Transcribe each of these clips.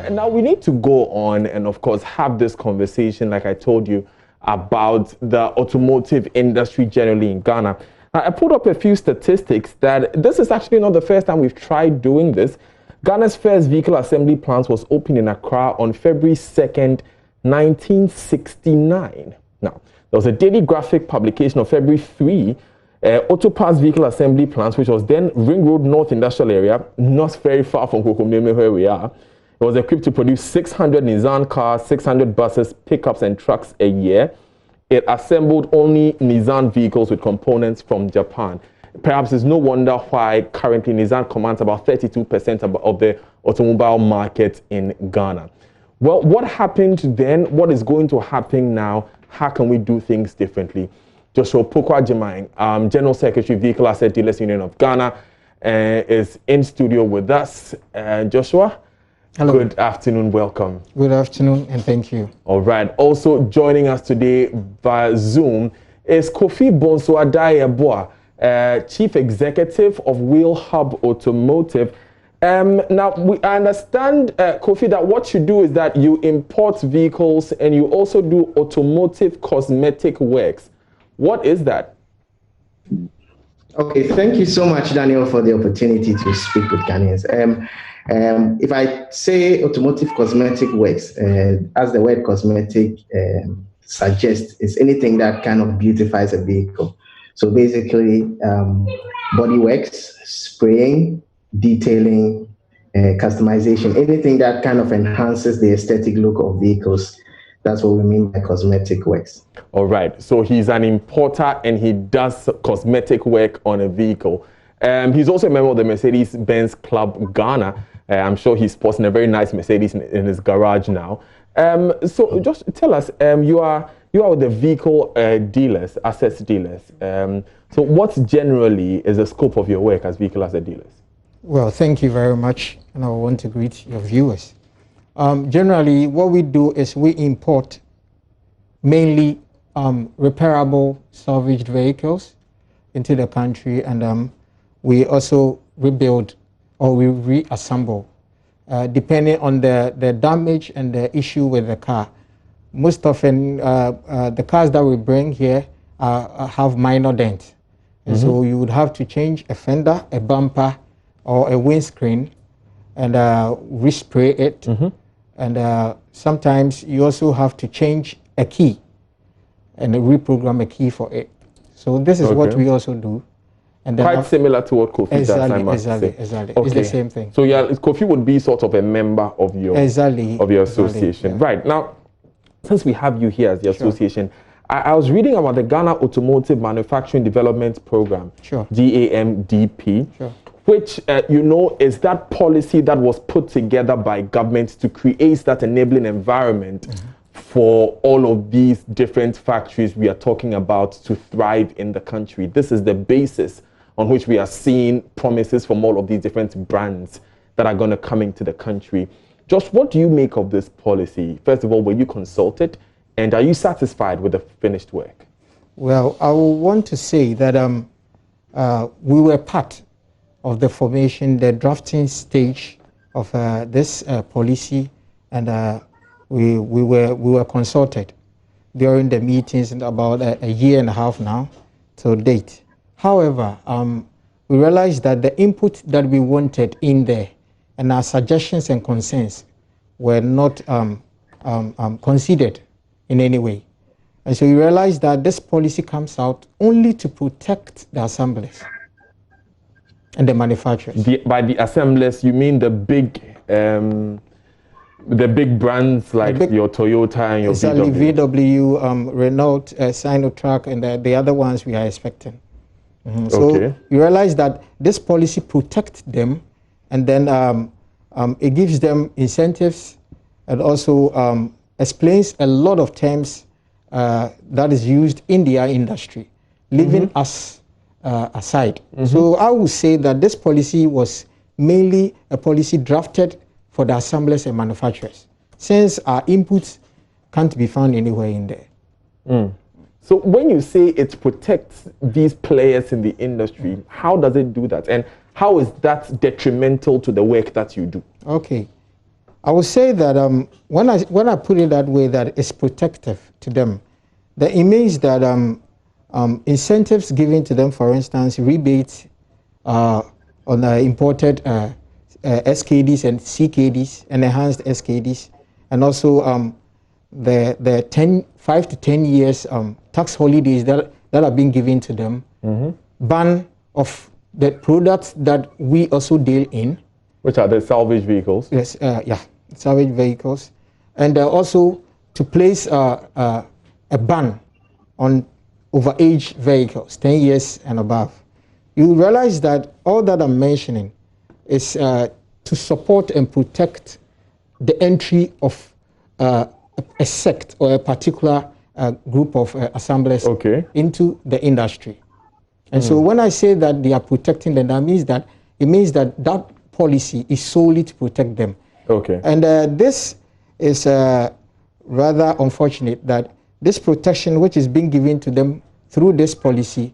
Now we need to go on and, of course, have this conversation, like I told you, about the automotive industry generally in Ghana. Now, I pulled up a few statistics that this is actually not the first time we've tried doing this. Ghana's first vehicle assembly plant was opened in Accra on February 2nd, 1969. Now, there was a daily graphic publication of February 3, Autopass Vehicle Assembly Plant, which was then Ring Road North Industrial Area, not very far from Kokomeme where we are. It was equipped to produce 600 Nissan cars, 600 buses, pickups, and trucks a year. It assembled only Nissan vehicles with components from Japan. Perhaps it's no wonder why currently Nissan commands about 32% of the automobile market in Ghana. Well, what happened then? What is going to happen now? How can we do things differently? Joshua Pokwa Jemine, General Secretary, Vehicle Asset Dealers Union of Ghana, is in studio with us. Joshua, hello. Good afternoon, welcome. Good afternoon, and thank you. All right. Also joining us today via Zoom is Kofi Bonso-Adayeboah, Chief Executive of Wheel Hub Automotive. Now, I understand, Kofi, that what you do is that you import vehicles and you also do automotive cosmetic works. What is that? Okay, thank you so much, Daniel, for the opportunity to speak with Ghanaians. If I say automotive cosmetic works, as the word cosmetic suggests, is anything that kind of beautifies a vehicle. So basically, body works, spraying, detailing, customization, anything that kind of enhances the aesthetic look of vehicles. That's what we mean by cosmetic works. All right. So he's an importer and he does cosmetic work on a vehicle. He's also a member of the Mercedes-Benz Club Ghana. I'm sure he's sporting a very nice Mercedes in his garage now. So just tell us, you are with the vehicle dealers, assets dealers. So what generally is the scope of your work as vehicle asset dealers? Well, thank you very much, and I want to greet your viewers. Generally, what we do is we import mainly repairable salvaged vehicles into the country, and we also rebuild or we reassemble depending on the damage and the issue with the car. Most often, the cars that we bring here have minor dents. And so you would have to change a fender, a bumper, or a windscreen and respray it. And sometimes you also have to change a key and reprogram a key for it. So this is what we also do. And then quite similar to what Kofi does, I must say. Exactly. Okay. It's the same thing. So yeah, Kofi would be sort of a member of your association. Yeah. Right. Now, since we have you here as the association, I was reading about the Ghana Automotive Manufacturing Development Program, GAMDP, which, is that policy that was put together by government to create that enabling environment for all of these different factories we are talking about to thrive in the country. This is the basis on which we are seeing promises from all of these different brands that are going to come into the country. Josh, what do you make of this policy? First of all, were you consulted? And are you satisfied with the finished work? Well, I will want to say that we were part of the formation, the drafting stage of this policy, and we were consulted during the meetings in about a year and a half now to date. However, we realized that the input that we wanted in there and our suggestions and concerns were not considered in any way. And so we realized that this policy comes out only to protect the assemblers and the manufacturers. By the assemblers, you mean the big brands like your Toyota and your VW, Renault, Sinotruck, and the other ones we are expecting. So you realize that this policy protects them, and then it gives them incentives and also explains a lot of terms that is used in their industry, leaving us aside. So I would say that this policy was mainly a policy drafted for the assemblers and manufacturers, since our inputs can't be found anywhere in there. So when you say it protects these players in the industry, how does it do that? And how is that detrimental to the work that you do? Okay. I would say that when I put it that way, that it's protective to them. That it means that incentives given to them, for instance, rebates on imported SKDs and CKDs and enhanced SKDs, and also the 5 to 10 years tax holidays that are being given to them, ban of the products that we also deal in, which are the salvage vehicles. Yes, yeah, salvage vehicles, and also to place a ban on overage vehicles, 10 years and above. You realize that all that I'm mentioning is to support and protect the entry of a sect or a particular group of assemblers into the industry. And so when I say that they are protecting them, that means that it means that that policy is solely to protect them. Okay. And this is rather unfortunate that this protection which is being given to them through this policy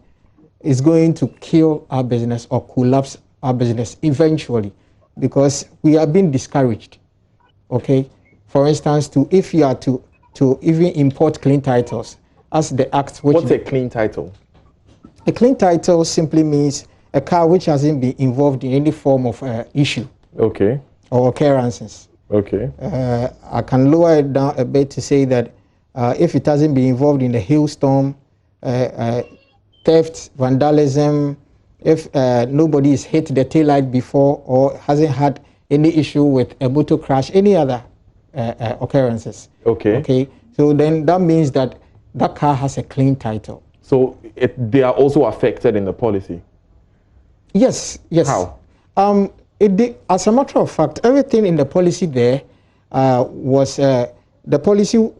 is going to kill our business or collapse our business eventually, because we are being discouraged. Okay. For instance, if you are to even import clean titles, as the act which... What's a clean title? A clean title simply means a car which hasn't been involved in any form of issue. Okay. Or occurrences. Okay. I can lower it down a bit to say that if it hasn't been involved in a hailstorm, theft, vandalism, if nobody has hit the taillight before or hasn't had any issue with a motor crash, any other occurrences. Okay. Okay. So then that means that that car has a clean title. So they are also affected in the policy? Yes. Yes. How? As a matter of fact, everything in the policy there was the policy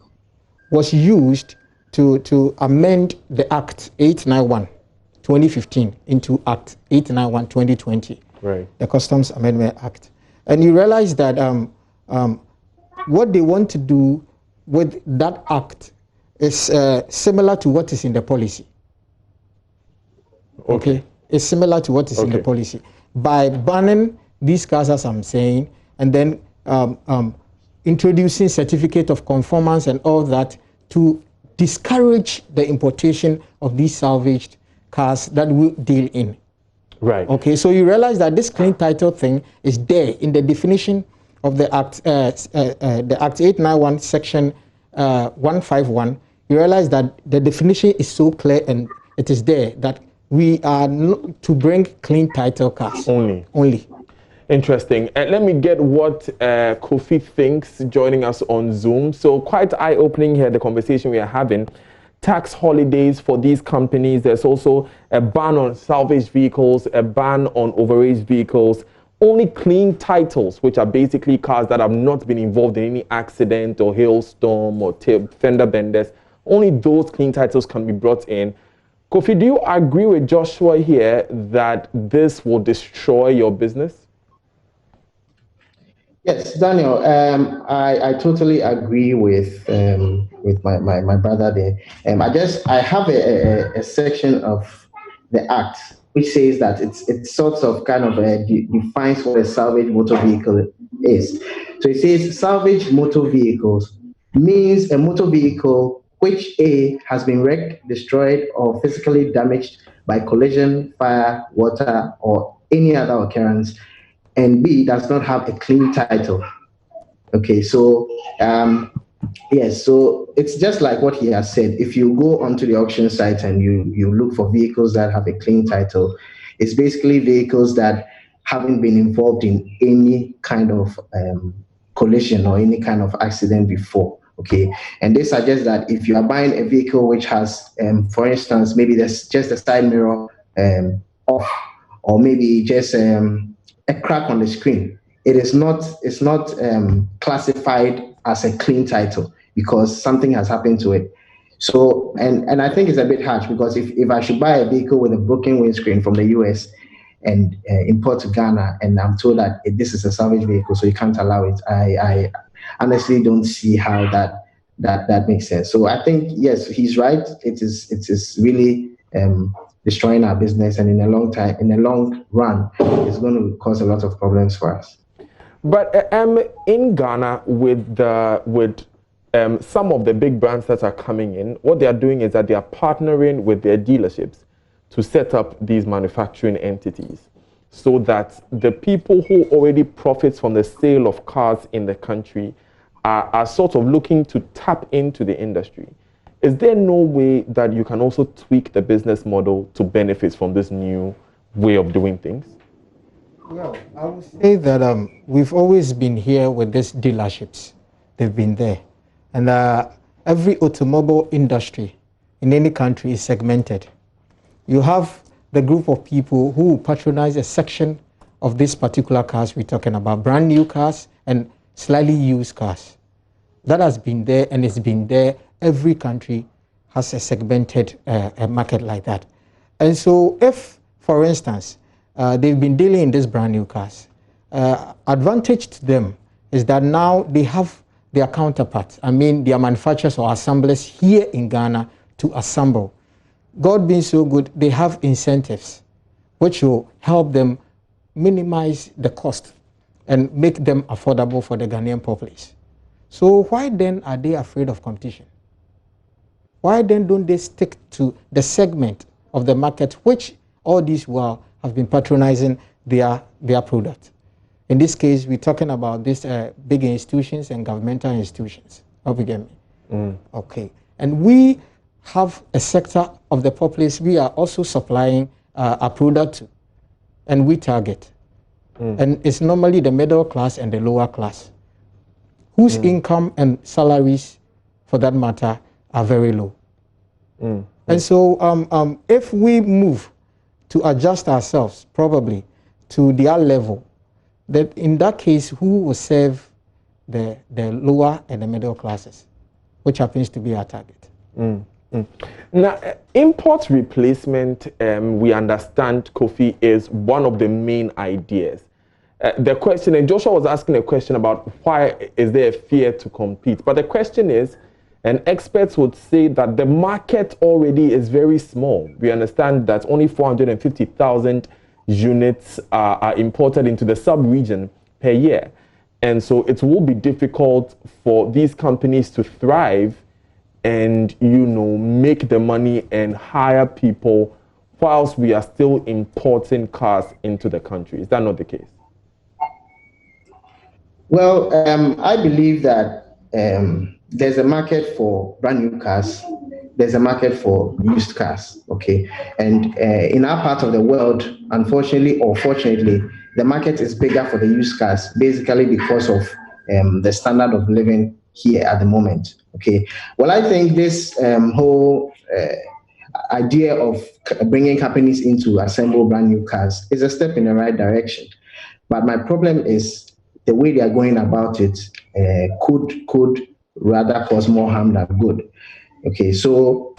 was used to amend the Act 891/2015 into Act 891/2020, right? The Customs Amendment Act. And you realize that what they want to do with that act is similar to what is in the policy. Okay, it's similar to what is in the policy by banning these cars, as I'm saying, and then introducing certificate of conformance and all that to discourage the importation of these salvaged cars that we deal in. Right. Okay, so you realize that this clean title thing is there in the definition of the Act, the Act 891, Section 151. You realize that the definition is so clear and it is there that we are to bring clean title cars. Only. Interesting. Let me get what Kofi thinks joining us on Zoom. So quite eye-opening here, the conversation we are having. Tax holidays for these companies. There's also a ban on salvaged vehicles, a ban on overage vehicles. Only clean titles, which are basically cars that have not been involved in any accident or hailstorm or fender benders. Only those clean titles can be brought in. Kofi, do you agree with Joshua here that this will destroy your business? Yes, Daniel, I totally agree with my brother there. I have a section of the Act which says that it's sort of kind of defines what a salvage motor vehicle is. So it says salvage motor vehicles means a motor vehicle which A, has been wrecked, destroyed, or physically damaged by collision, fire, water, or any other occurrence, and B, does not have a clean title. Okay, so yes, so it's just like what he has said. If you go onto the auction site and you look for vehicles that have a clean title, it's basically vehicles that haven't been involved in any kind of collision or any kind of accident before. Okay, and they suggest that if you are buying a vehicle which has, for instance, maybe there's just a side mirror off, or maybe just a crack on the screen, it's not classified as a clean title because something has happened to it. So, and I think it's a bit harsh because if I should buy a vehicle with a broken windscreen from the US and import to Ghana, and I'm told that this is a salvage vehicle, so you can't allow it, I honestly don't see how that makes sense. So I think, yes, he's right. It is really destroying our business, and in a long run, it's going to cause a lot of problems for us. But in Ghana, with some of the big brands that are coming in, what they are doing is that they are partnering with their dealerships to set up these manufacturing entities, so that the people who already profit from the sale of cars in the country are sort of looking to tap into the industry. Is there no way that you can also tweak the business model to benefit from this new way of doing things? Well, I would say that we've always been here with these dealerships. They've been there. And every automobile industry in any country is segmented. You have the group of people who patronize a section of these particular cars we're talking about, brand new cars and slightly used cars. That has been there, and it's been there. Every country has a segmented a market like that. And so if, for instance, they've been dealing in these brand new cars, advantage to them is that now they have their counterparts, their manufacturers or assemblers here in Ghana to assemble. God being so good, they have incentives which will help them minimize the cost and make them affordable for the Ghanaian populace. So why then are they afraid of competition? Why then don't they stick to the segment of the market which all these while have been patronizing their product? In this case, we're talking about these big institutions and governmental institutions. Hope you get me? Okay. And we have a sector of the populace we are also supplying a product to, and we target. And it's normally the middle class and the lower class, whose income and salaries, for that matter, are very low. And so if we move to adjust ourselves, probably, to their level, that in that case, who will serve the lower and the middle classes, which happens to be our target. Now, import replacement, we understand, Kofi, is one of the main ideas. The question, and Joshua was asking a question about why is there a fear to compete, but the question is, and experts would say that the market already is very small. We understand that only 450,000 units are imported into the sub-region per year. And so it will be difficult for these companies to thrive and, make the money and hire people whilst we are still importing cars into the country. Is that not the case? Well, I believe that there's a market for brand new cars. There's a market for used cars, okay? And in our part of the world, unfortunately or fortunately, the market is bigger for the used cars, basically because of the standard of living here at the moment, okay? Well, I think this whole idea of bringing companies in to assemble brand new cars is a step in the right direction. But my problem is the way they are going about it could rather cause more harm than good. Okay, so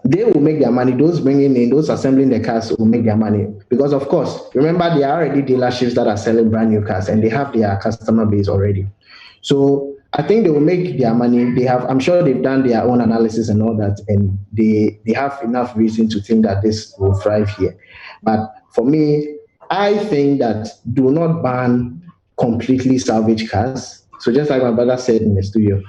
they will make their money. Those bringing in, those assembling the cars will make their money. Because, of course, remember, there are already dealerships that are selling brand new cars and they have their customer base already. So I think they will make their money. I'm sure they've done their own analysis and all that, and they have enough reason to think that this will thrive here. But for me, I think that do not ban completely salvage cars. So just like my brother said in the studio,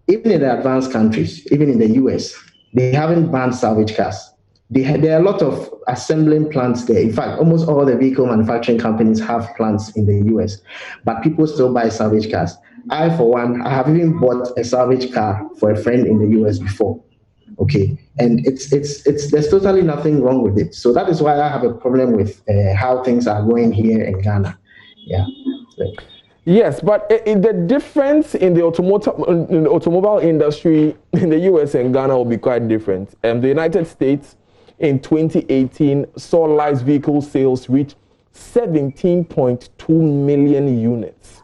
even in the advanced countries, even in the US, they haven't banned salvage cars. There are a lot of assembling plants there. In fact, almost all the vehicle manufacturing companies have plants in the US, but people still buy salvage cars. I, for one, I have even bought a salvage car for a friend in the US before. Okay, and there's totally nothing wrong with it. So that is why I have a problem with how things are going here in Ghana. Yeah. Yes, but the difference in the automobile industry in the US and Ghana will be quite different. The United States in 2018 saw light vehicle sales reach 17.2 million units.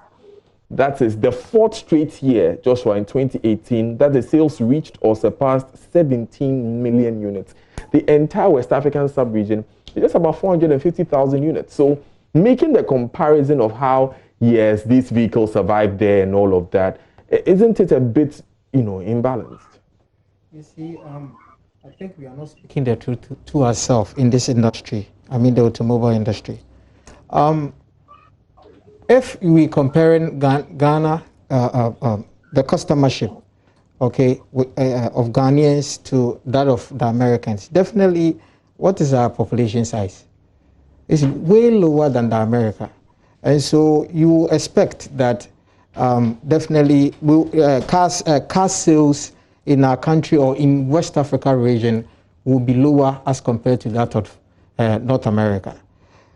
That is the fourth straight year, Joshua, in 2018, that the sales reached or surpassed 17 million units. The entire West African sub-region is just about 450,000 units. So making the comparison of how, yes, these vehicles survive there and all of that, isn't it a bit, imbalanced? You see, I think we are not speaking the truth to ourselves in this industry. The automobile industry. if we comparing Ghana, the customership, okay, of Ghanaians to that of the Americans, definitely, what is our population size? It's way lower than the America. And so you expect that definitely car sales in our country or in West Africa region will be lower as compared to that of North America.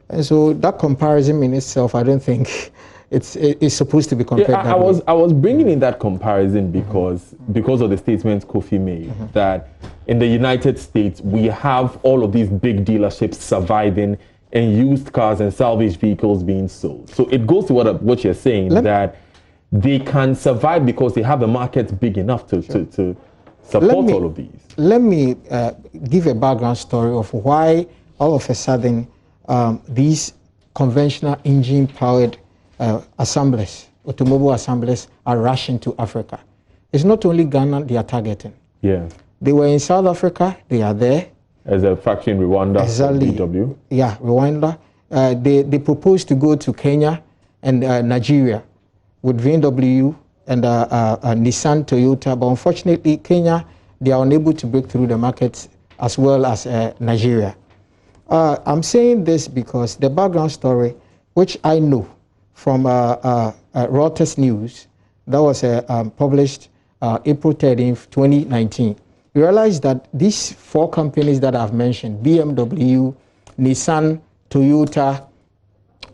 And so that comparison in itself, I don't think it's supposed to be compared. Yeah, I was bringing in that comparison because of the statements Kofi made that in the United States we have all of these big dealerships surviving and used cars and salvage vehicles being sold. So it goes to what you're saying, that they can survive because they have the market big enough to support all of these. Let me give a background story of why all of a sudden these conventional engine-powered assemblers, automobile assemblers, are rushing to Africa. It's not only Ghana they are targeting. Yeah. They were in South Africa, they are there. As a factory in Rwanda, exactly. VW. Yeah, Rwanda. They proposed to go to Kenya and Nigeria with VW and Nissan, Toyota, but unfortunately Kenya, they are unable to break through the markets as well as Nigeria. I'm saying this because the background story, which I know from Reuters News, that was published April 13th, 2019. You realize that these four companies that I've mentioned, BMW, Nissan, Toyota,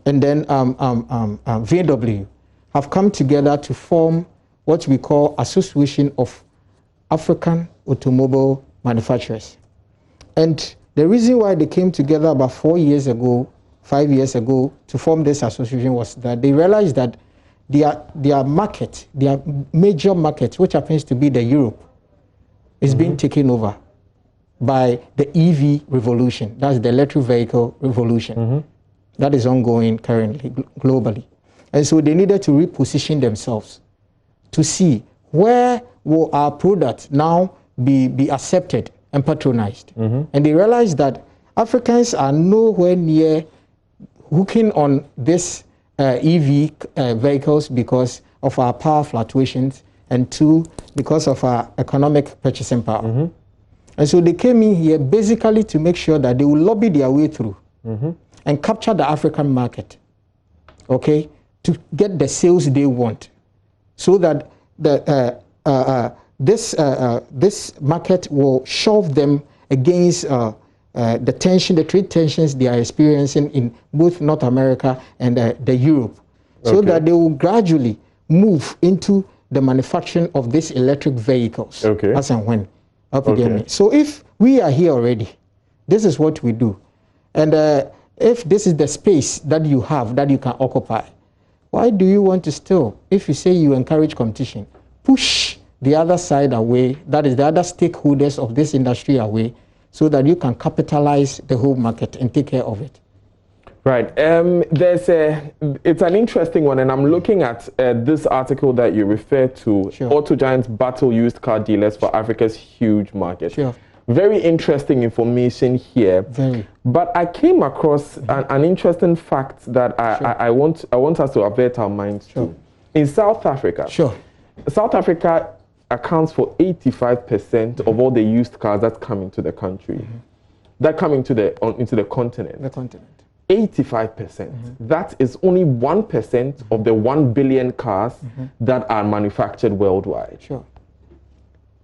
and then VW, have come together to form what we call Association of African Automobile Manufacturers. And the reason why they came together about 5 years ago, to form this association was that they realized that their market, their major market, which happens to be the Europe, is being taken over by the EV revolution. That's the electric vehicle revolution. That is ongoing currently globally. And so they needed to reposition themselves to see where will our product now be accepted and patronized. And they realized that Africans are nowhere near hooking on this EV vehicles because of our power fluctuations, and two, because of our economic purchasing power. And so they came in here basically to make sure that they will lobby their way through and capture the African market, okay, to get the sales they want, so that this market will shove them against the trade tensions they are experiencing in both North America and the Europe, so that they will gradually move into the manufacturing of these electric vehicles as and when. So if we are here already, this is what we do. And if this is the space that you have that you can occupy, why do you want to still, if you say you encourage competition, push the other side away, that is the other stakeholders of this industry away, so that you can capitalize the whole market and take care of it? Right. It's an interesting one, and I'm looking at this article that you referred to. Auto giants battle used car dealers for Africa's huge market. Very interesting information here. But I came across an interesting fact that I want us to avert our minds to. In South Africa, South Africa accounts for 85% of all the used cars that come into the country, that come into the continent. 85%. That is only 1% of the 1 billion cars that are manufactured worldwide.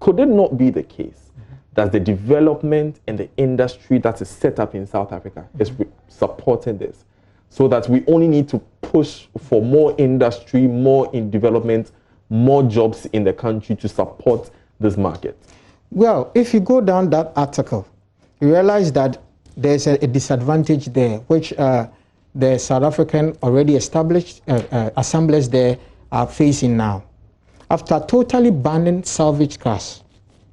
Could it not be the case that the development and the industry that is set up in South Africa is supporting this, so that we only need to push for more industry, more in development, more jobs in the country to support this market? Well, if you go down that article, you realize that there's a disadvantage there, which the South African already established assemblers there are facing now. After totally banning salvage cars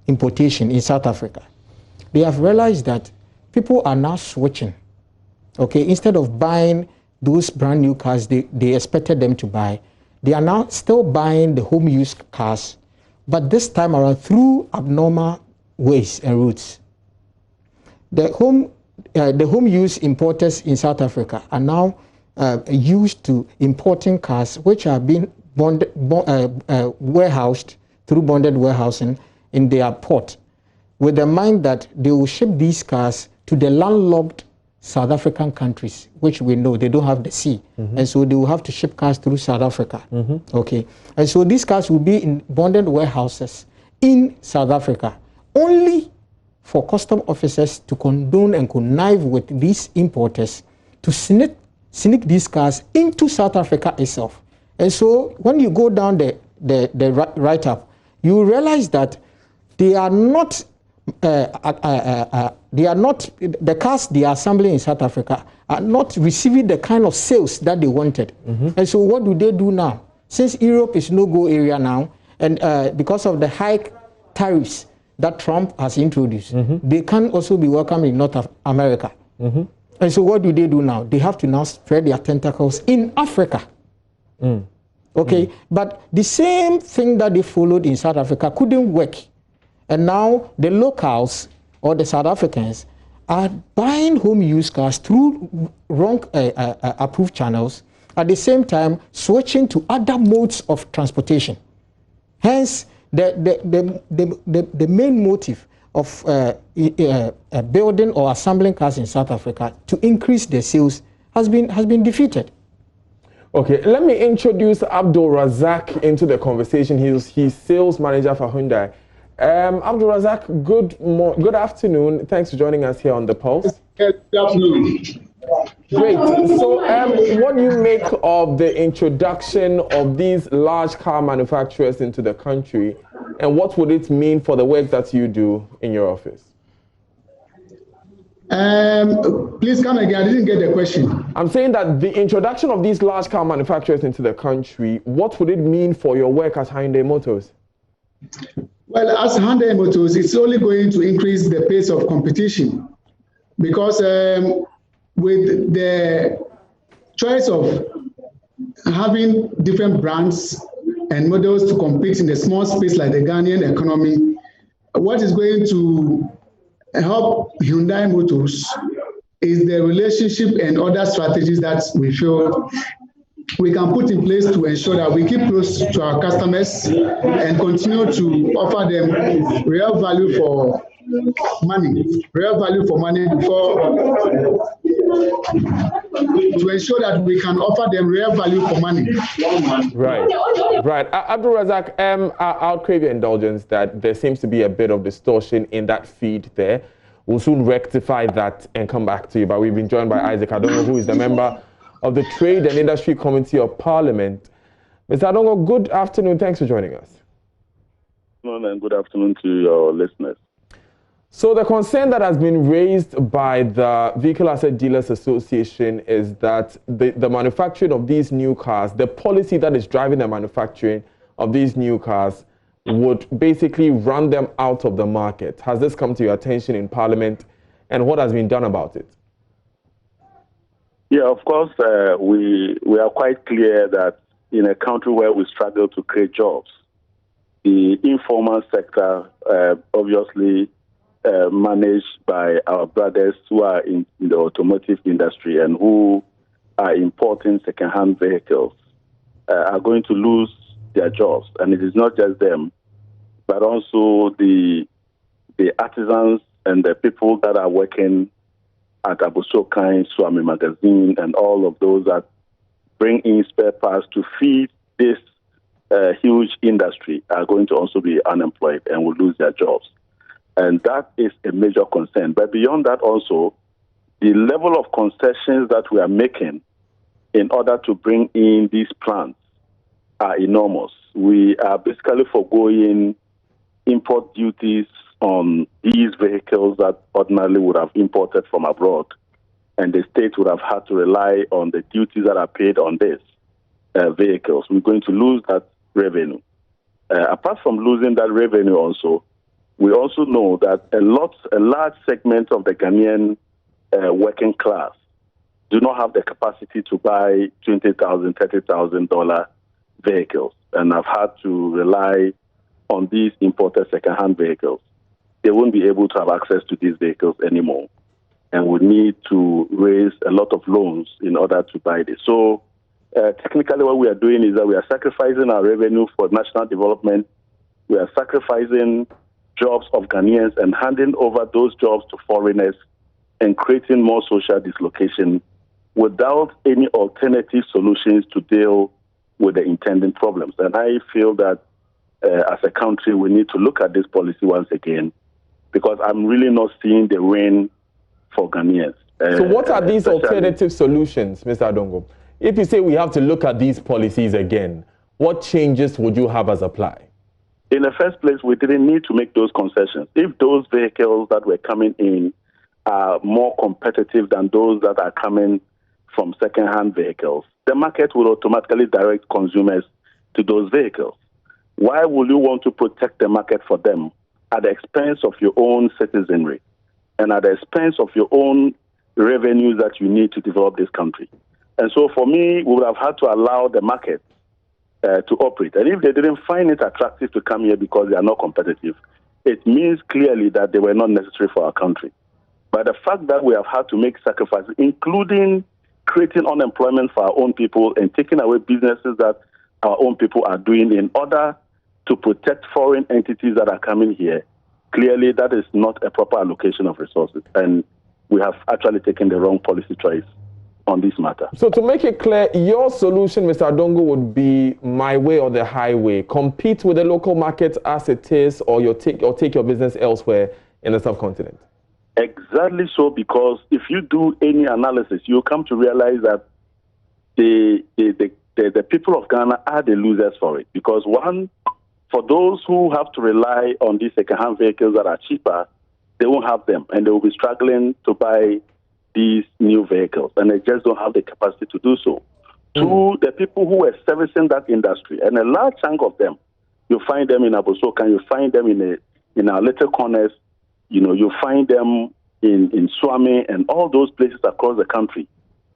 importation in South Africa, they have realized that people are now switching. Instead of buying those brand new cars they expected them to buy, they are now still buying the home use cars, but this time around through abnormal ways and routes. The home use importers in South Africa are now used to importing cars which are being warehoused through bonded warehousing in their port, with the mind that they will ship these cars to the landlocked South African countries, which we know they don't have the sea. And so they will have to ship cars through South Africa. Okay. And so these cars will be in bonded warehouses in South Africa, only for custom officers to condone and connive with these importers to sneak these cars into South Africa itself. And so when you go down the write-up, you realize that they are not the cars they are assembling in South Africa are not receiving the kind of sales that they wanted. And so what do they do now? Since Europe is no-go area now, and because of the high tariffs that Trump has introduced, they can also be welcome in North America. And so what do they do now? They have to now spread their tentacles in Africa. Okay, but the same thing that they followed in South Africa couldn't work. And now the locals or the South Africans are buying home used cars through wrong approved channels, at the same time switching to other modes of transportation. Hence, the main motive of building or assembling cars in South Africa to increase their sales has been defeated. Okay, let me introduce Abdul Razak into the conversation. He's sales manager for Hyundai. Abdul Razak, good afternoon. Thanks for joining us here on The Pulse. Good afternoon. Great. So what do you make of the introduction of these large car manufacturers into the country, and what would it mean for the work that you do in your office? Please come again. I didn't get the question. I'm saying that the introduction of these large car manufacturers into the country, what would it mean for your work at Hyundai Motors? Well, as Hyundai Motors, it's only going to increase the pace of competition, because with the choice of having different brands and models to compete in the small space like the Ghanaian economy, what is going to help Hyundai Motors is the relationship and other strategies that we feel we can put in place to ensure that we keep close to our customers and continue to offer them real value for money before to ensure that we can offer them real value for money. Right. Abdul Razak, I'll crave your indulgence that there seems to be a bit of distortion in that feed there. We'll soon rectify that and come back to you. But we've been joined by Isaac Adongo, who is the member of the Trade and Industry Committee of Parliament. Mr. Adongo, good afternoon. Thanks for joining us. And good afternoon to your listeners. So the concern that has been raised by the Vehicle Asset Dealers Association is that the manufacturing of these new cars, the policy that is driving the manufacturing of these new cars, would basically run them out of the market. Has this come to your attention in Parliament, and what has been done about it? Yeah, of course, we are quite clear that in a country where we struggle to create jobs, the informal sector, obviously managed by our brothers who are in the automotive industry and who are importing second-hand vehicles, are going to lose their jobs. And it is not just them, but also the artisans and the people that are working at Abosokai, Swami Magazine, and all of those that bring in spare parts to feed this huge industry are going to also be unemployed and will lose their jobs. And that is a major concern. But beyond that also, the level of concessions that we are making in order to bring in these plants are enormous. We are basically foregoing import duties on these vehicles that ordinarily would have imported from abroad, and the state would have had to rely on the duties that are paid on these vehicles. We're going to lose that revenue. Apart from losing that revenue also, we also know that a large segment of the Ghanaian working class do not have the capacity to buy $20,000, $30,000 vehicles, and have had to rely on these imported second-hand vehicles. They won't be able to have access to these vehicles anymore. and we need to raise a lot of loans in order to buy this. So technically what we are doing is that we are sacrificing our revenue for national development. We are sacrificing jobs of Ghanaians and handing over those jobs to foreigners and creating more social dislocation without any alternative solutions to deal with the intended problems. And I feel that as a country, we need to look at this policy once again, because I'm really not seeing the win for Ghanaians. So what are these alternative solutions, Mr. Adongo? If you say we have to look at these policies again, what changes would you have us apply? In the first place, we didn't need to make those concessions. If those vehicles that were coming in are more competitive than those that are coming from second-hand vehicles, the market will automatically direct consumers to those vehicles. Why would you want to protect the market for them at the expense of your own citizenry and at the expense of your own revenues that you need to develop this country? And so for me, we would have had to allow the market to operate. And if they didn't find it attractive to come here because they are not competitive, it means clearly that they were not necessary for our country. But the fact that we have had to make sacrifices, including creating unemployment for our own people and taking away businesses that our own people are doing in order to protect foreign entities that are coming here, clearly that is not a proper allocation of resources. And we have actually taken the wrong policy choice on this matter. So to make it clear, your solution, Mr. Adongo, would be my way or the highway. Compete with the local market as it is, or take your business elsewhere in the subcontinent. Exactly so, because if you do any analysis, you'll come to realize that the people of Ghana are the losers for it. Because one, for those who have to rely on these second-hand vehicles that are cheaper, they won't have them, and they will be struggling to buy these new vehicles, and they just don't have the capacity to do so. To the people who are servicing that industry, and a large chunk of them, you find them in Abosokan, you find them in our little corners, you find them in Swami and all those places across the country.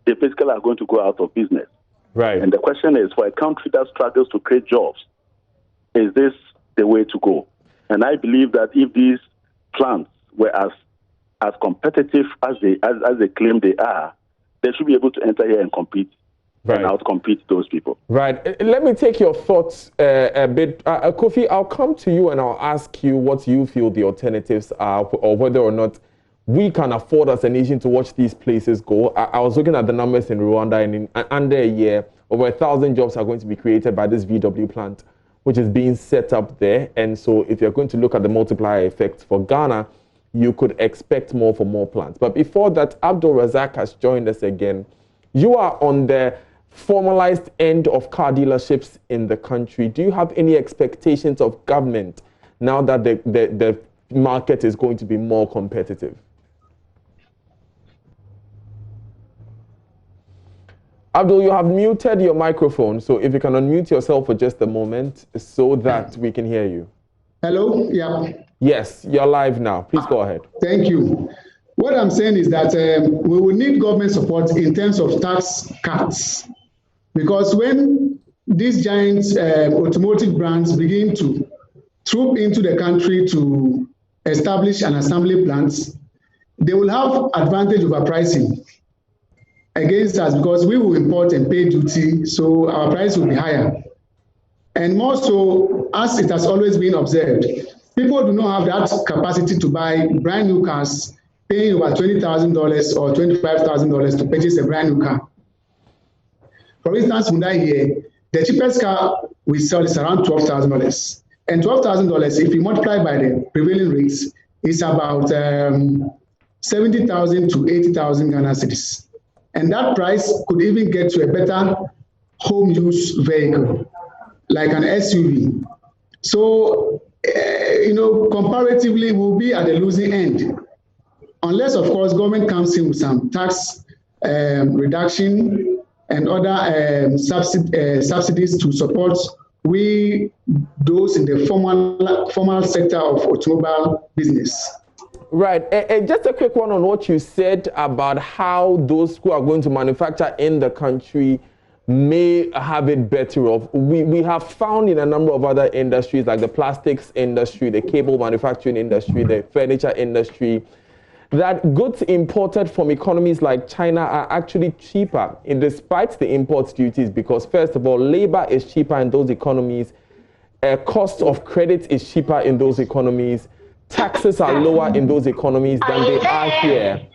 They basically are going to go out of business. Right. And the question is, for a country that struggles to create jobs, is this the way to go? And I believe that if these plants were as competitive as they claim they are, they should be able to enter here and compete and outcompete those people. Right. Let me take your thoughts a bit. Kofi, I'll come to you and I'll ask you what you feel the alternatives are, or whether or not we can afford as a nation to watch these places go. I was looking at the numbers in Rwanda, and in under a year, over 1,000 jobs are going to be created by this VW plant, which is being set up there. And so if you're going to look at the multiplier effect for Ghana, you could expect more for more plants. But before that, Abdul Razak has joined us again. You are on the formalized end of car dealerships in the country. Do you have any expectations of government now that the market is going to be more competitive? Abdul, you have muted your microphone, so if you can unmute yourself for just a moment so that we can hear you. Hello? Yeah. Yes, you're live now. Please go ahead. Thank you. What I'm saying is that we will need government support in terms of tax cuts, because when these giant automotive brands begin to troop into the country to establish an assembly plants, they will have advantage over pricing against us, because we will import and pay duty, so our price will be higher. And more so, as it has always been observed, people do not have that capacity to buy brand new cars, paying over $20,000 or $25,000 to purchase a brand new car. For instance, Hyundai here, the cheapest car we sell is around $12,000. And $12,000, if you multiply by the prevailing rates, is about 70,000 to 80,000 Ghana cedis. And that price could even get to a better home use vehicle, like an SUV. So, comparatively, we'll be at the losing end. Unless, of course, government comes in with some tax reduction and other subsidies to support those in the formal sector of automobile business. Right. Just a quick one on what you said about how those who are going to manufacture in the country may have it better off. We have found in a number of other industries, like the plastics industry, the cable manufacturing industry, the furniture industry, that goods imported from economies like China are actually cheaper despite the import duties, because first of all, labor is cheaper in those economies, cost of credit is cheaper in those economies, taxes are lower in those economies than they are here,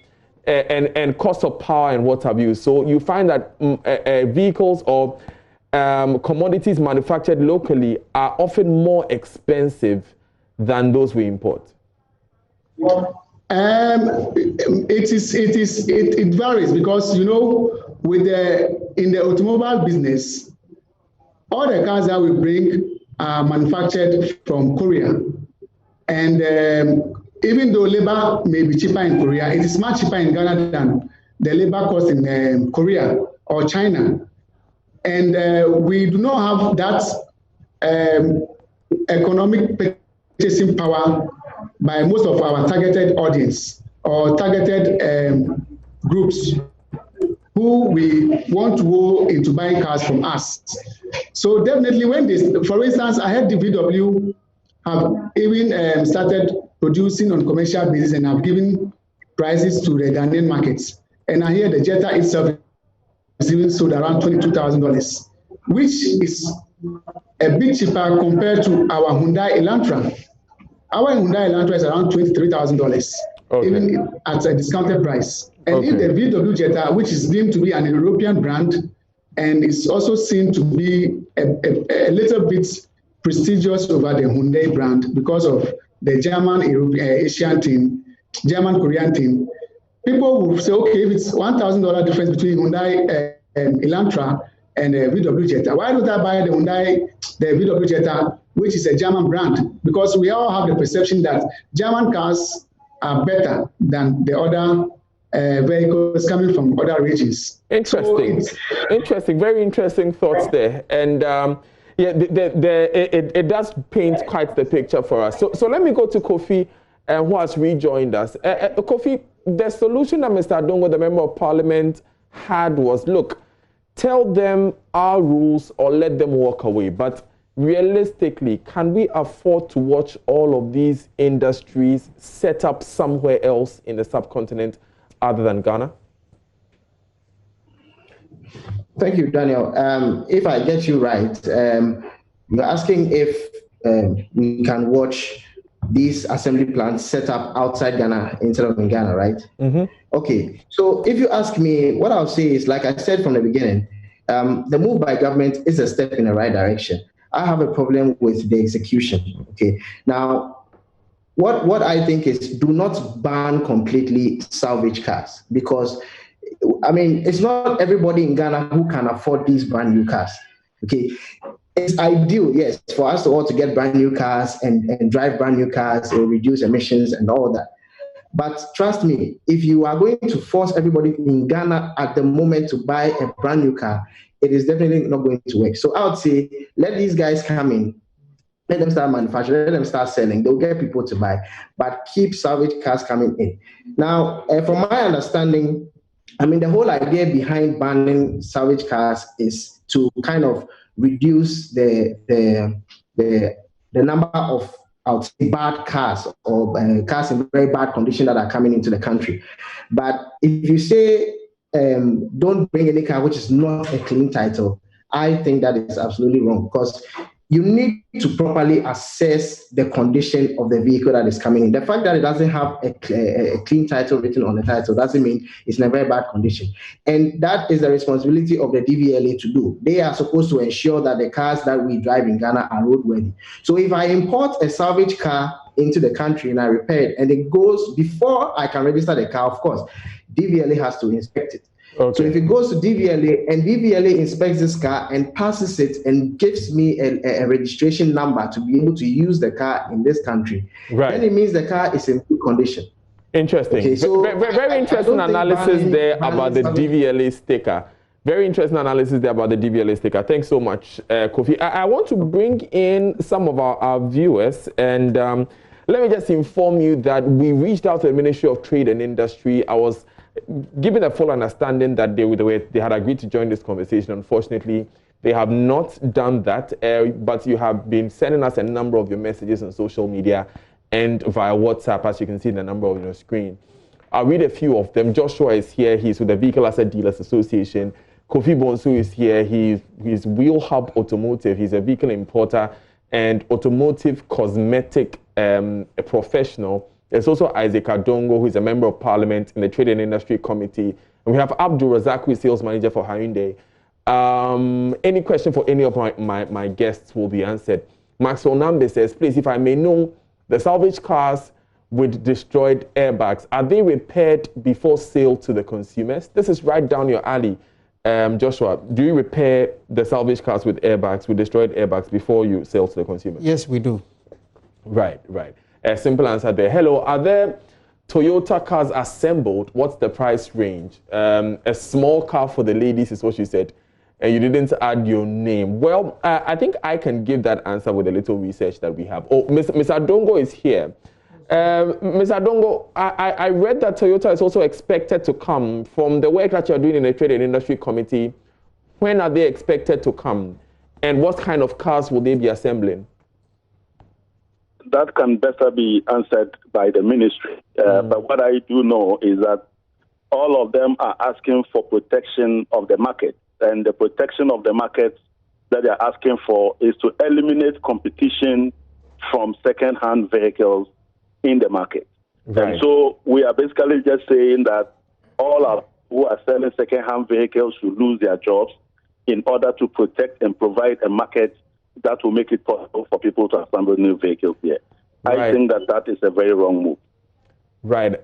and cost of power and what have you. So you find that vehicles or commodities manufactured locally are often more expensive than those we import. It varies because, you know, in the automobile business, all the cars that we bring are manufactured from Korea, and even though labor may be cheaper in Korea, it is much cheaper in Ghana than the labor cost in Korea or China, and we do not have that economic purchasing power by most of our targeted audience or targeted groups who we want to go into buying cars from us. So definitely when this, for instance, I heard the VW have even started producing on commercial basis and have given prices to the Ghanaian markets. And I hear the Jetta itself is even sold around $22,000, which is a bit cheaper compared to our Hyundai Elantra. Our Hyundai Elantra is around $23,000, even at a discounted price. And if the VW Jetta, which is deemed to be an European brand, and is also seen to be a little bit prestigious over the Hyundai brand because of the German Asian team, German Korean team, people will say, okay, if it's $1,000 difference between Hyundai Elantra and VW Jetta, why don't I buy the VW Jetta, which is a German brand? Because we all have the perception that German cars are better than the other vehicles coming from other regions. Interesting, very interesting thoughts there. And yeah, it does paint quite the picture for us. So let me go to Kofi, who has rejoined us. Kofi, the solution that Mr. Adongo, the Member of Parliament, had was, look, tell them our rules or let them walk away. But realistically, can we afford to watch all of these industries set up somewhere else in the subcontinent other than Ghana? Thank you, Daniel. If I get you right, you're asking if we can watch these assembly plants set up outside Ghana instead of in Ghana, right? Mm-hmm. Okay, so if you ask me, what I'll say is, like I said from the beginning, the move by government is a step in the right direction. I have a problem with the execution. Okay, now, what I think is, do not ban completely salvage cars, because I mean, it's not everybody in Ghana who can afford these brand new cars. Okay, it's ideal, yes, for us all to get brand new cars and drive brand new cars. It will reduce emissions and all that. But trust me, if you are going to force everybody in Ghana at the moment to buy a brand new car, it is definitely not going to work. So I would say, let these guys come in, let them start manufacturing, let them start selling. They'll get people to buy, but keep salvage cars coming in. Now, from my understanding, I mean, the whole idea behind banning salvage cars is to kind of reduce the number of, I would say, bad cars or cars in very bad condition that are coming into the country. But if you say don't bring any car which is not a clean title, I think that is absolutely wrong, because you need to properly assess the condition of the vehicle that is coming in. The fact that it doesn't have a clean title written on the title doesn't mean it's in a very bad condition. And that is the responsibility of the DVLA to do. They are supposed to ensure that the cars that we drive in Ghana are roadworthy. So if I import a salvage car into the country and I repair it, and it goes, before I can register the car, of course, DVLA has to inspect it. Okay. So if it goes to DVLA and DVLA inspects this car and passes it and gives me a registration number to be able to use the car in this country, right, then it means the car is in good condition. Interesting. Okay, so very interesting analysis there about the DVLA sticker. Very interesting analysis there about the DVLA sticker. Thanks so much, Kofi. I want to bring in some of our viewers, and let me just inform you that we reached out to the Ministry of Trade and Industry. I was given a full understanding that they had agreed to join this conversation. Unfortunately, they have not done that, but you have been sending us a number of your messages on social media and via WhatsApp, as you can see in the number on your screen. I'll read a few of them. Joshua is here. He's with the Vehicle Asset Dealers Association. Kofi Bonsu is here. He's Wheel Hub Automotive. He's a vehicle importer and automotive cosmetic a professional. There's also Isaac Adongo, who is a member of parliament in the Trade and Industry Committee. And we have Abdul Razak, who is sales manager for Hyundai. Any question for any of my guests will be answered. Maxwell Nambe says, please, if I may know, the salvage cars with destroyed airbags, are they repaired before sale to the consumers? This is right down your alley. Joshua, do you repair the salvage cars with airbags, with destroyed airbags, before you sell to the consumers? Yes, we do. Right. A simple answer there. Hello, are there Toyota cars assembled? What's the price range? A small car for the ladies is what you said, and you didn't add your name. Well, I think I can give that answer with a little research that we have. Oh, Ms. Adongo is here. Ms. Adongo, I read that Toyota is also expected to come from the work that you're doing in the Trade and Industry Committee. When are they expected to come? And what kind of cars will they be assembling? That can better be answered by the ministry. But what I do know is that all of them are asking for protection of the market. And the protection of the market that they're asking for is to eliminate competition from second-hand vehicles in the market. Right. And so we are basically just saying that all who are selling second-hand vehicles should lose their jobs in order to protect and provide a market that will make it possible for people to assemble new vehicles here. Right. I think that is a very wrong move. Right.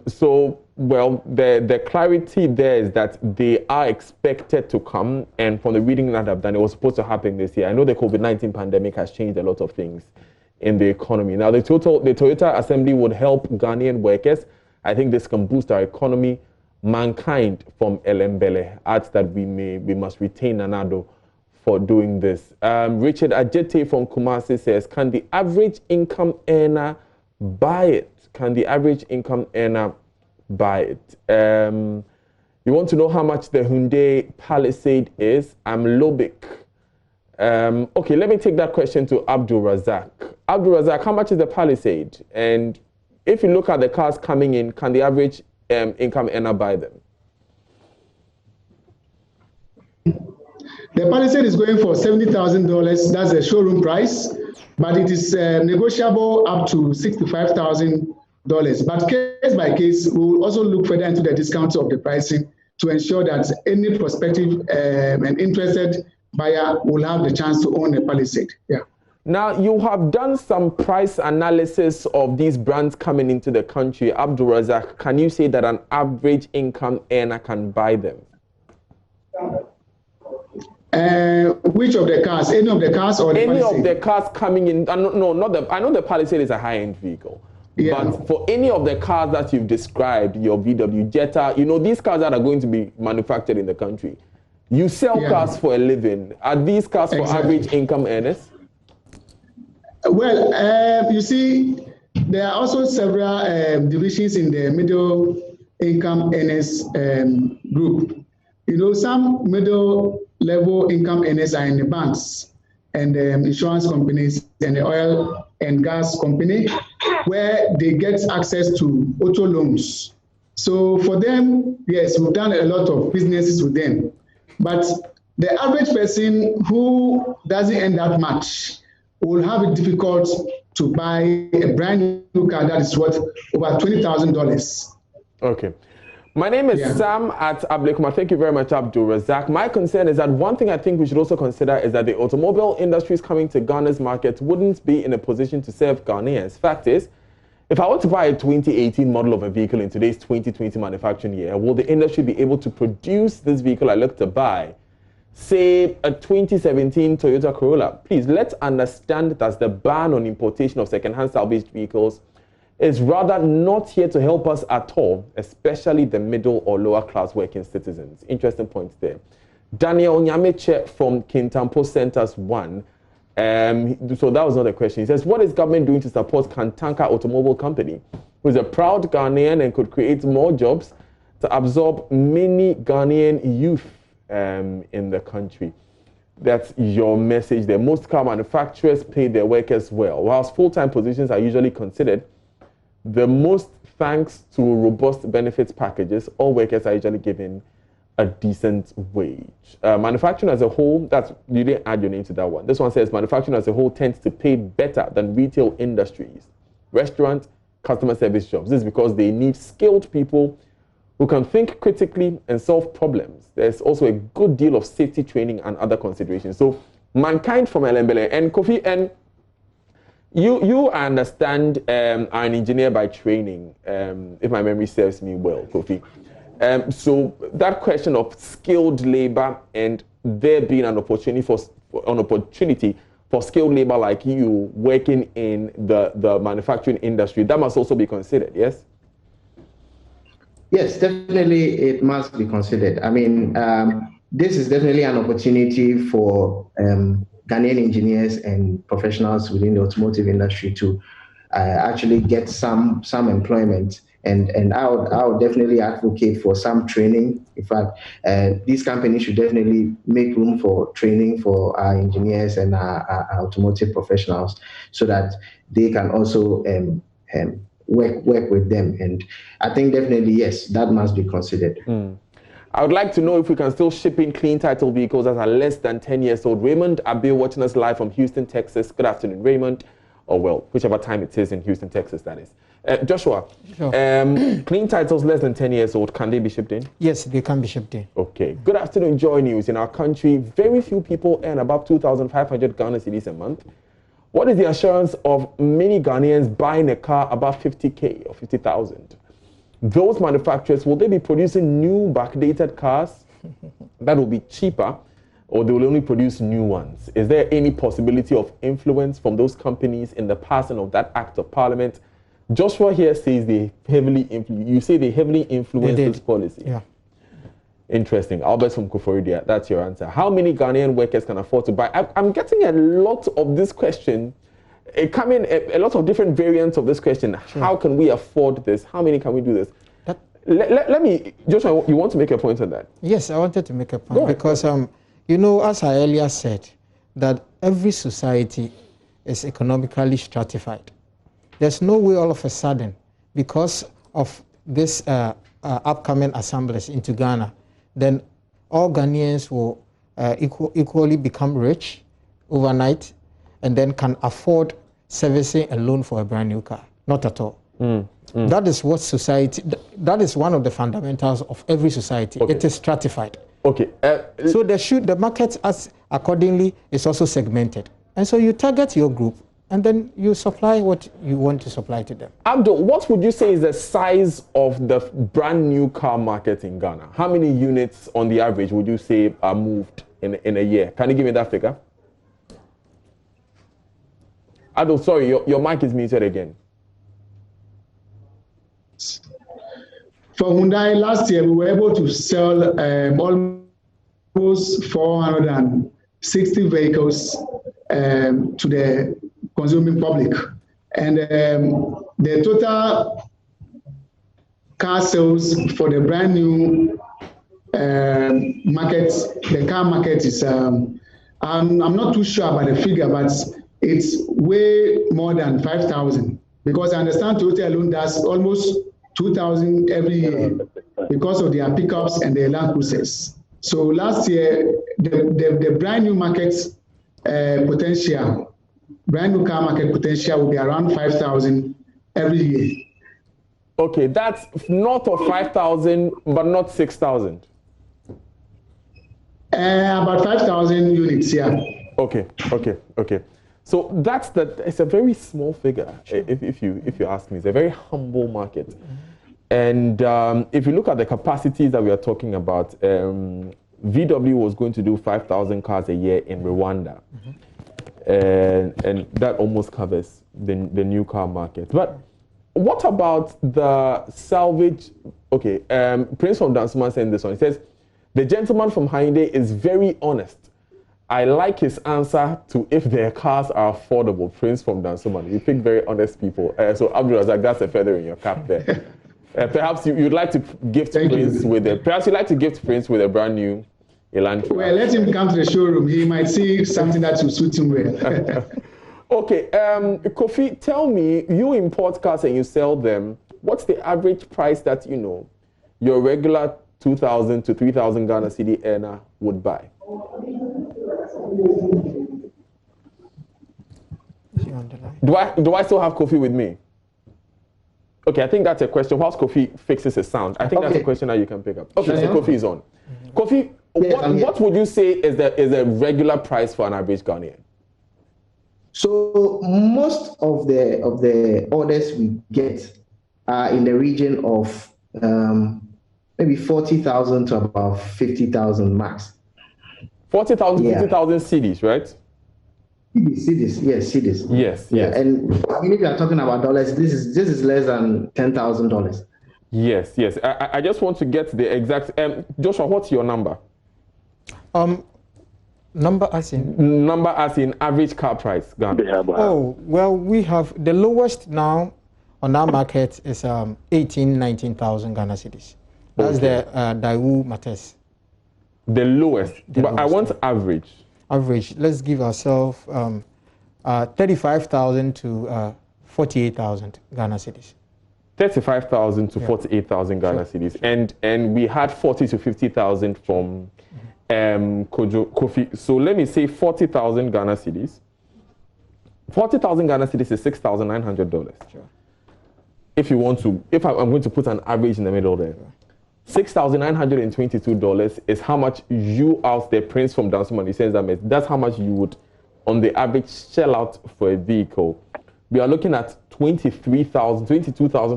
So, well, the clarity there is that they are expected to come, and from the reading that I've done, it was supposed to happen this year. I know the COVID-19 pandemic has changed a lot of things in the economy. Now, the Toyota assembly would help Ghanaian workers. I think this can boost our economy. Mankind from Elembele adds that we must retain Nanado for doing this. Richard Ajete from Kumasi says, can the average income earner buy it? Can the average income earner buy it? You want to know how much the Hyundai Palisade is? I'm Lobik. Okay, let me take that question to Abdul Razak. Abdul Razak, how much is the Palisade? And if you look at the cars coming in, can the average income earner buy them? The Palisade is going for $70,000. That's the showroom price, but it is negotiable up to $65,000. But case by case, we will also look further into the discounts of the pricing to ensure that any prospective and interested buyer will have the chance to own a Palisade. Yeah. Now, you have done some price analysis of these brands coming into the country. Abdul Razak, can you say that an average income earner can buy them? Which of the cars? Any of the cars or the any Palisade? Of the cars coming in? No, not the. I know the Palisade is a high-end vehicle. Yeah. But for any of the cars that you've described, your VW Jetta, these cars that are going to be manufactured in the country, you sell cars for a living. Are these cars for average income earners? Well, you see, there are also several divisions in the middle income earners group. Some middle level income earners are in the banks and insurance companies and the oil and gas company, where they get access to auto loans. So for them, yes, we've done a lot of businesses with them. But the average person who doesn't earn that much will have it difficult to buy a brand new car that is worth over $20,000. Okay. My name is Sam at Ablekuma. Thank you very much, Abdul Razak. My concern is that one thing I think we should also consider is that the automobile industries coming to Ghana's market wouldn't be in a position to serve Ghanaians. Fact is, if I were to buy a 2018 model of a vehicle in today's 2020 manufacturing year, will the industry be able to produce this vehicle I look to buy? Say a 2017 Toyota Corolla. Please, let's understand that the ban on importation of second-hand salvaged vehicles is rather not here to help us at all, especially the middle or lower class working citizens. Interesting points there. Daniel Nyameche from Kintampo Centers 1. So that was not a question. He says, what is government doing to support Kantanka Automobile Company, who is a proud Ghanaian and could create more jobs to absorb many Ghanaian youth in the country? That's your message there. Most car manufacturers pay their workers well, whilst full-time positions are usually considered. most thanks to robust benefits packages, all workers are usually given a decent wage. Manufacturing as a whole, you didn't add your name to that one. This one says manufacturing as a whole tends to pay better than retail industries, restaurant, customer service jobs. This is because they need skilled people who can think critically and solve problems. There's also a good deal of safety training and other considerations. So mankind from Elembele and Kofi, and you understand are an engineer by training, if my memory serves me well, Kofi. So that question of skilled labor and there being an opportunity for skilled labor like you working in the manufacturing industry, that must also be considered, yes? Yes, definitely it must be considered. I mean, this is definitely an opportunity for Ghanaian engineers and professionals within the automotive industry to actually get some employment. And I would definitely advocate for some training. In fact, these companies should definitely make room for training for our engineers and our automotive professionals so that they can also work with them. And I think definitely, yes, that must be considered. I would like to know if we can still ship in clean title vehicles that are less than 10 years old. Raymond Abil watching us live from Houston, Texas. Good afternoon, Raymond. Or well, whichever time it is in Houston, Texas, that is. Joshua, sure. Clean titles less than 10 years old, can they be shipped in? Yes, they can be shipped in. Okay. Good afternoon, JoyNews. In our country, very few people earn above 2,500 Ghana cedis a month. What is the assurance of many Ghanaians buying a car above 50K or 50,000? Those manufacturers, will they be producing new backdated cars that will be cheaper, or they will only produce new ones? Is there any possibility of influence from those companies in the passing of that act of parliament? Joshua here says they heavily influence this policy. Yeah. Interesting. Albert from Koforidia, that's your answer. How many Ghanaian workers can afford to buy? I'm getting a lot of this question. A lot of different variants of this question. Sure. How can we afford this? How many can we do this? Let me, Joshua, you want to make a point on that? Yes, I wanted to make a point because, you know, as I earlier said, that every society is economically stratified. There's no way all of a sudden, because of this upcoming assemblies into Ghana, then all Ghanaians will equally become rich overnight and then can afford servicing a loan for a brand new car. Not at all. That is what society, that is one of the fundamentals of every society. Okay. It is stratified. Okay. So the market as accordingly is also segmented. And so you target your group and then you supply what you want to supply to them. Abdul, what would you say is the size of the brand new car market in Ghana? How many units on the average would you say are moved in a year? Can you give me that figure? Abdul, sorry, your mic is muted again. For Hyundai, last year we were able to sell almost 460 vehicles to the consuming public, and the total car sales for the brand new market, the car market is I'm not too sure about the figure, but it's way more than 5,000, because I understand Toyota alone does almost 2,000 every year because of their pickups and their Land Cruisers. So last year, the brand new market potential, brand new car market potential will be around 5,000 every year. Okay, that's north of 5,000, but not 6,000. About 5,000 units, yeah. Okay. So it's a very small figure, sure. if you ask me. It's a very humble market. And if you look at the capacities that we are talking about, VW was going to do 5,000 cars a year in Rwanda. And that almost covers the new car market. But what about the salvage? Okay, Prince from Dansuma saying this one. He says, the gentleman from Hyundai is very honest. I like his answer to if their cars are affordable. Prince from Dansuma. You pick very honest people. So Abdul Razak, that's a feather in your cap there. Perhaps you'd like to gift Prince with a brand new Elantra. Well, let him come to the showroom. He might see something that will suit him well. Okay, Kofi, tell me, you import cars and you sell them. What's the average price that, your regular 2,000 to 3,000 Ghana cedi earner would buy? Do I still have Kofi with me? Okay, I think that's a question. Whilst Kofi fixes his sound, I think that's a question that you can pick up. Okay, so Kofi is on. Kofi, what would you say is a regular price for an average Ghanaian? So most of the orders we get are in the region of maybe 40,000 to about 50,000 max. 40,000 to 50,000 cedis, right? Cedis, yes, cedis. Yes, yes. And I mean, if you are talking about dollars, this is less than $10,000. Yes, yes. I just want to get the exact. Joshua, what's your number? Number as in average car price, Ghana. Oh, well, we have the lowest now on our market is 19,000 Ghana cedis. That's the Daewoo Mates. The lowest. I want average. Average. Let's give ourselves 35,000 to 48,000 Ghana cedis. 35,000 to 48,000 Ghana cedis, and we had 40 to 50,000 from Kofi. So let me say 40,000 Ghana cedis. 40,000 Ghana cedis is $6,900. Sure. If I'm going to put an average in the middle there, $6,922 is how much you out there, Prince from Dansuman, says that's how much you would, on the average, shell out for a vehicle. We are looking at $22,000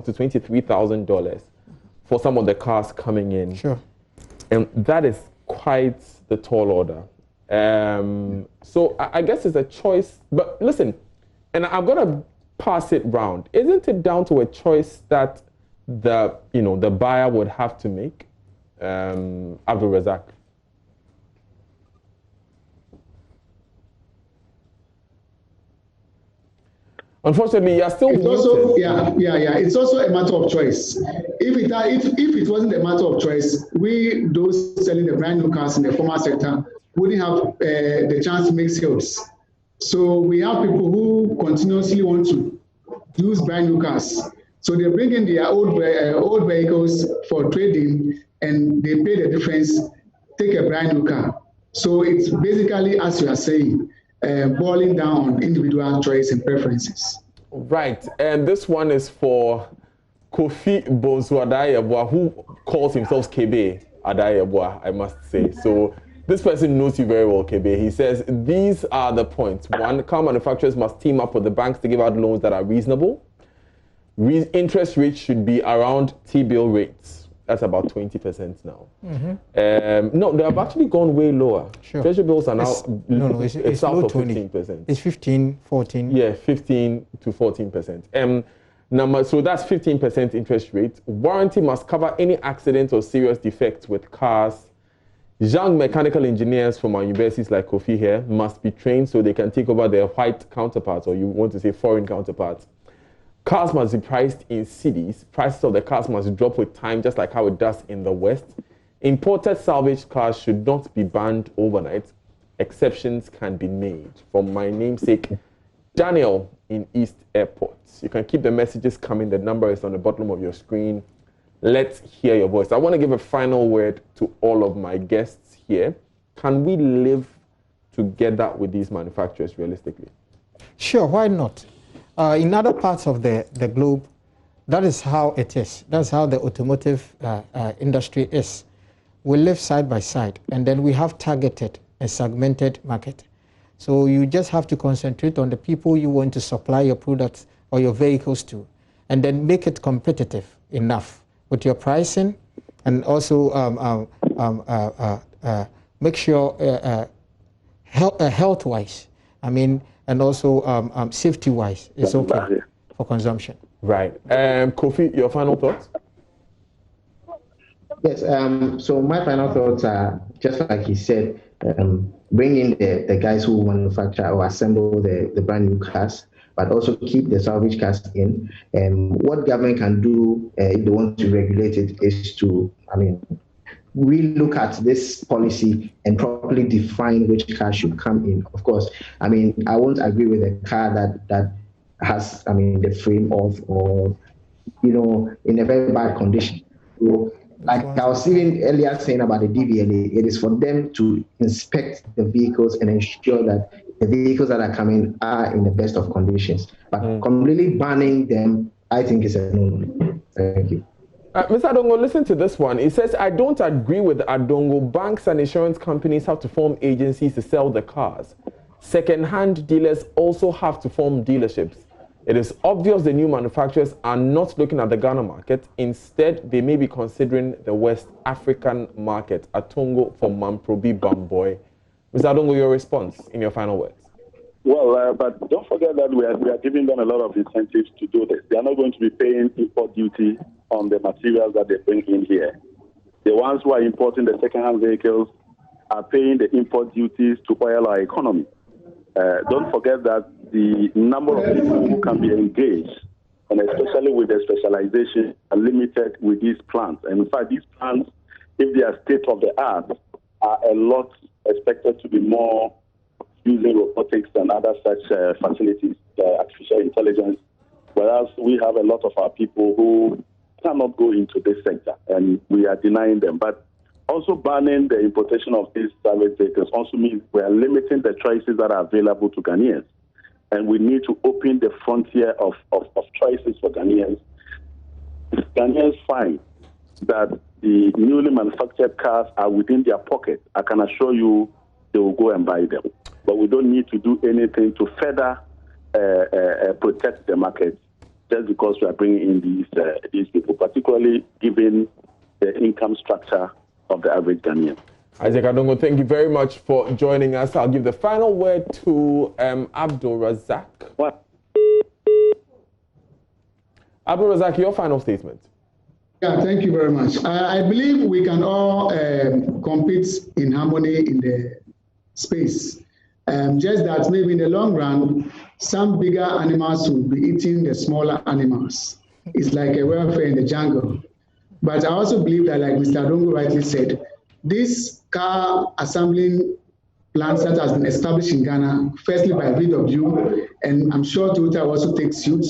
to $23,000 for some of the cars coming in. Sure. And that is quite the tall order. So I guess it's a choice. But listen, and I'm gonna pass it round. Isn't it down to a choice that the buyer would have to make? Abdul Razak. Unfortunately, you're still it's also, it's also a matter of choice. If it wasn't a matter of choice, we, those selling the brand new cars in the formal sector, wouldn't have the chance to make sales. So we have people who continuously want to use brand new cars. So they bring in their old vehicles for trading, and they pay the difference, take a brand new car. So it's basically, as you are saying, boiling down on individual choice and preferences. Right, and this one is for Kofi Bonsu Adayeboah, who calls himself Kebe Adayeboah, I must say. So this person knows you very well, Kebe. He says, these are the points. One, car manufacturers must team up with the banks to give out loans that are reasonable. Interest rates should be around T-bill rates. That's about 20% now. Mm-hmm. No, they have actually gone way lower. Sure. Treasury bills are now it's south low of 20. 15%. It's 15, 14. Yeah, 15 to 14%. So that's 15% interest rate. Warranty must cover any accident or serious defects with cars. Young mechanical engineers from our universities like Kofi here must be trained so they can take over their white counterparts, or you want to say foreign counterparts. Cars must be priced in cedis. Prices of the cars must drop with time, just like how it does in the West. Imported salvaged cars should not be banned overnight. Exceptions can be made. From my namesake, Daniel in East Airport. You can keep the messages coming. The number is on the bottom of your screen. Let's hear your voice. I want to give a final word to all of my guests here. Can we live together with these manufacturers realistically? Sure, why not? In other parts of the globe, that is how it is. That's how the automotive industry is. We live side by side, and then we have targeted a segmented market. So you just have to concentrate on the people you want to supply your products or your vehicles to, and then make it competitive enough with your pricing, and also make sure health-wise, and also safety-wise, it's okay for consumption. Right. Kofi, your final thoughts? Yes. So my final thoughts are, just like he said, bring in the guys who manufacture or assemble the brand new cars, but also keep the salvage cars in. What government can do if they want to regulate it is to, relook at this policy and properly define which car should come in. Of course, I mean, I won't agree with a car that has, I mean, the frame off or, you know, in a very bad condition. So, like I was even earlier saying about the DVLA, it is for them to inspect the vehicles and ensure that the vehicles that are coming are in the best of conditions. But completely banning them, I think, is a no. Thank you. Mr. Adongo, listen to this one. It says, I don't agree with Adongo. Banks and insurance companies have to form agencies to sell the cars. Second-hand dealers also have to form dealerships. It is obvious the new manufacturers are not looking at the Ghana market. Instead, they may be considering the West African market. Atongo for Mamprobi Bamboy. Mr. Adongo, your response in your final words. Well, but don't forget that we are giving them a lot of incentives to do this. They are not going to be paying import duty on the materials that they bring in here. The ones who are importing the second-hand vehicles are paying the import duties to oil our economy. Don't forget that the number of people who can be engaged, and especially with the specialization, are limited with these plants. And in fact, these plants, if they are state-of-the-art, are a lot expected to be more using robotics and other such facilities, artificial intelligence, whereas we have a lot of our people who cannot go into this sector, and we are denying them. But also banning the importation of these private vehicles also means we are limiting the choices that are available to Ghanaians. And we need to open the frontier of choices for Ghanaians. If Ghanaians find that the newly manufactured cars are within their pocket, I can assure you they will go and buy them. But we don't need to do anything to further protect the market just because we are bringing in these people, particularly given the income structure of the average Ghanaian. Isaac Adongo, thank you very much for joining us. I'll give the final word to Abdul Razak. What? Abdul Razak, your final statement. Yeah, thank you very much. I believe we can all compete in harmony in the space. Just that maybe in the long run, some bigger animals will be eating the smaller animals. It's like a welfare in the jungle. But I also believe that, like Mr. Adongo rightly said, this car assembling plants that has been established in Ghana, firstly by VW, and I'm sure Toyota also takes suit,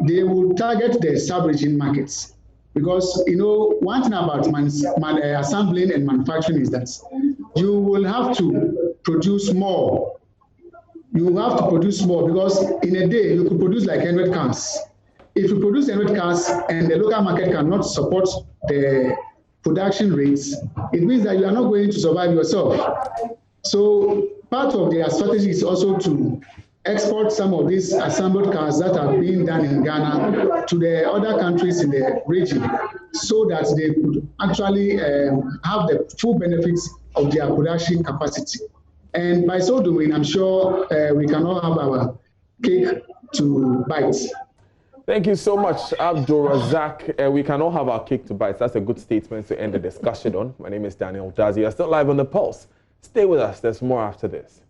they will target the sub-region markets. Because, you know, one thing about assembling and manufacturing is that you will have to produce more. You have to produce more because in a day you could produce like 100 cars. If you produce 100 cars and the local market cannot support the production rates, it means that you are not going to survive yourself. So part of their strategy is also to export some of these assembled cars that are being done in Ghana to the other countries in the region so that they could actually have the full benefits of their production capacity. And by so doing, I'm sure we can all have our cake to bite. Thank you so much, Abdul Razak. We can all have our cake to bite. That's a good statement to end the discussion on. My name is Daniel Dazi. You're still live on The Pulse. Stay with us. There's more after this.